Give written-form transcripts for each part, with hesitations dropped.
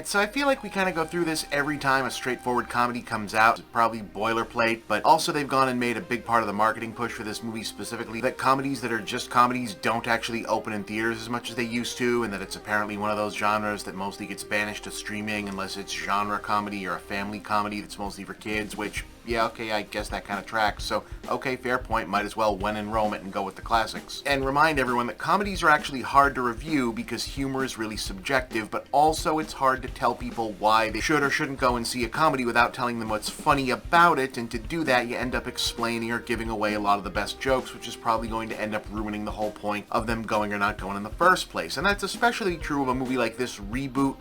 Alright, so I feel like we kind of go through this every time a straightforward comedy comes out. It's probably boilerplate, but also they've gone and made a big part of the marketing push for this movie specifically, that comedies that are just comedies don't actually open in theaters as much as they used to, and that it's apparently one of those genres that mostly gets banished to streaming unless it's genre comedy or a family comedy that's mostly for kids, which, yeah, okay, I guess that kind of tracks. So, okay, fair point, might as well when in Rome it and go with the classics. And remind everyone that comedies are actually hard to review because humor is really subjective, but also it's hard to tell people why they should or shouldn't go and see a comedy without telling them what's funny about it, and to do that you end up explaining or giving away a lot of the best jokes, which is probably going to end up ruining the whole point of them going or not going in the first place. And that's especially true of a movie like this reboot,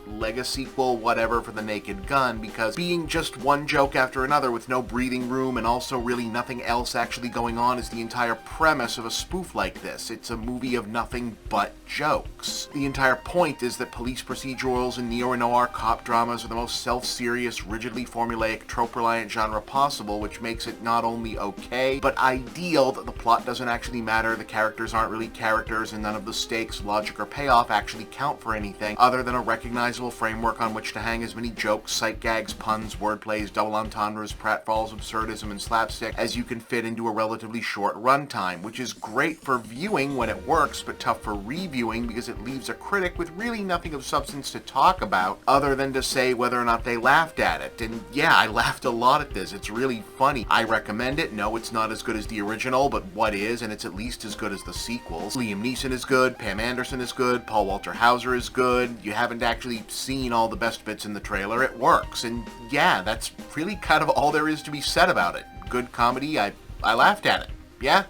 sequel, whatever, for The Naked Gun, because being just one joke after another with no breathing room and also really nothing else actually going on is the entire premise of a spoof like this. It's a movie of nothing but jokes. The entire point is that police procedurals and neo-noir cop dramas are the most self-serious, rigidly formulaic, trope-reliant genre possible, which makes it not only okay, but ideal that the plot doesn't actually matter, the characters aren't really characters, and none of the stakes, logic, or payoff actually count for anything other than a recognizable framework on which to hang as many jokes, sight gags, puns, wordplays, double entendres, pratfalls, absurdism, and slapstick as you can fit into a relatively short runtime, which is great for viewing when it works, but tough for reviewing because it leaves a critic with really nothing of substance to talk about other than to say whether or not they laughed at it. And yeah, I laughed a lot at this. It's really funny. I recommend it. No, it's not as good as the original, but what is, and it's at least as good as the sequels. Liam Neeson is good, Pam Anderson is good, Paul Walter Hauser is good. You haven't actually seen all the best bits in the trailer. It works. And yeah, that's really kind of all there is to be said about it. Good comedy. I laughed at it. Yeah,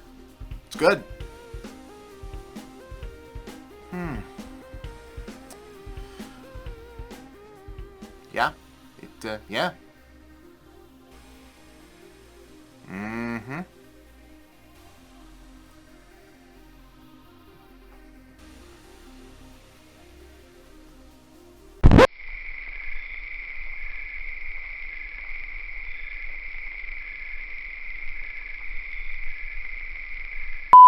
it's good. Yeah, yeah.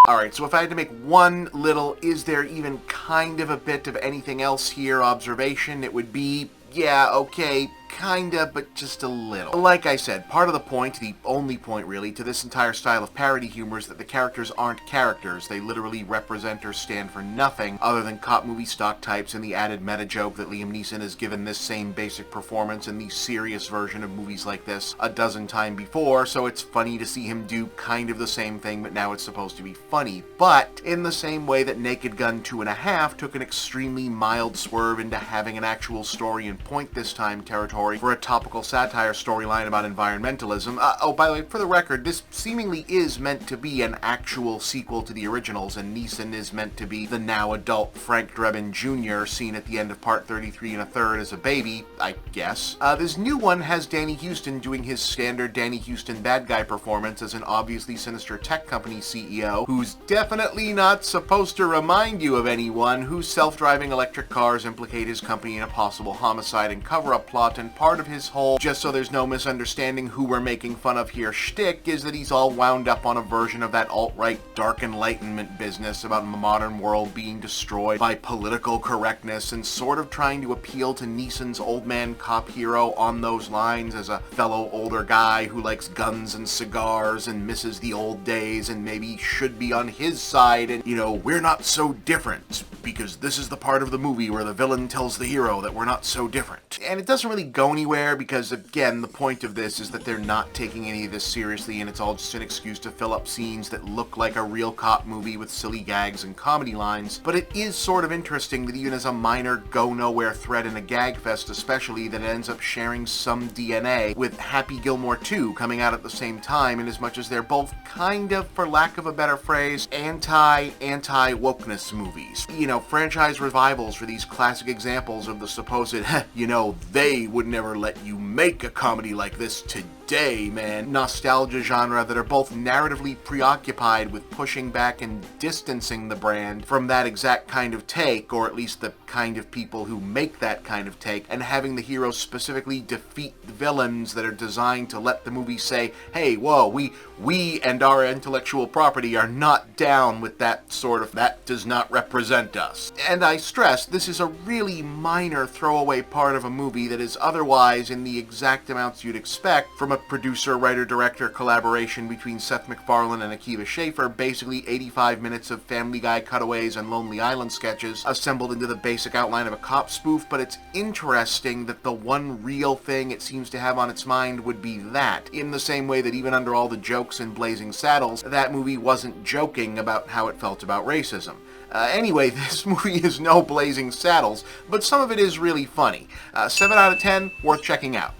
Alright, so if I had to make one little, is there even kind of a bit of anything else here observation, it would be, yeah, okay, kinda, but just a little. Like I said, part of the point, the only point really, to this entire style of parody humor is that the characters aren't characters. They literally represent or stand for nothing other than cop movie stock types and the added meta joke that Liam Neeson has given this same basic performance in the serious version of movies like this a dozen times before, so it's funny to see him do kind of the same thing, but now it's supposed to be funny. But in the same way that Naked Gun 2.5 took an extremely mild swerve into having an actual story and point this time territory for a topical satire storyline about environmentalism. Oh, by the way, for the record, this seemingly is meant to be an actual sequel to the originals, and Neeson is meant to be the now adult Frank Drebin Jr. seen at the end of part 33 1/3 as a baby, I guess. This new one has Danny Huston doing his standard Danny Huston bad guy performance as an obviously sinister tech company CEO, who's definitely not supposed to remind you of anyone, whose self-driving electric cars implicate his company in a possible homicide and cover-up plot, and part of his whole, just so there's no misunderstanding who we're making fun of here shtick, is that he's all wound up on a version of that alt-right dark enlightenment business about the modern world being destroyed by political correctness, and sort of trying to appeal to Neeson's old man cop hero on those lines as a fellow older guy who likes guns and cigars and misses the old days and maybe should be on his side, and, you know, we're not so different because this is the part of the movie where the villain tells the hero that we're not so different. And it doesn't really go anywhere because, again, the point of this is that they're not taking any of this seriously, and it's all just an excuse to fill up scenes that look like a real cop movie with silly gags and comedy lines. But it is sort of interesting that even as a minor go-nowhere thread in a gag fest especially, that it ends up sharing some DNA with Happy Gilmore 2 coming out at the same time, in as much as they're both kind of, for lack of a better phrase, anti-wokeness movies. You know, franchise revivals for these classic examples of the supposed, you know, they would never let you make a comedy like this today day, man. Nostalgia genre that are both narratively preoccupied with pushing back and distancing the brand from that exact kind of take, or at least the kind of people who make that kind of take, and having the heroes specifically defeat villains that are designed to let the movie say, hey, whoa, we and our intellectual property are not down with that sort of, that does not represent us. And I stress, this is a really minor throwaway part of a movie that is otherwise in the exact amounts you'd expect from a producer-writer-director collaboration between Seth MacFarlane and Akiva Schaffer, basically 85 minutes of Family Guy cutaways and Lonely Island sketches assembled into the basic outline of a cop spoof, but it's interesting that the one real thing it seems to have on its mind would be that, in the same way that even under all the jokes in Blazing Saddles, that movie wasn't joking about how it felt about racism. Anyway, this movie is no Blazing Saddles, but some of it is really funny. 7 out of 10, worth checking out.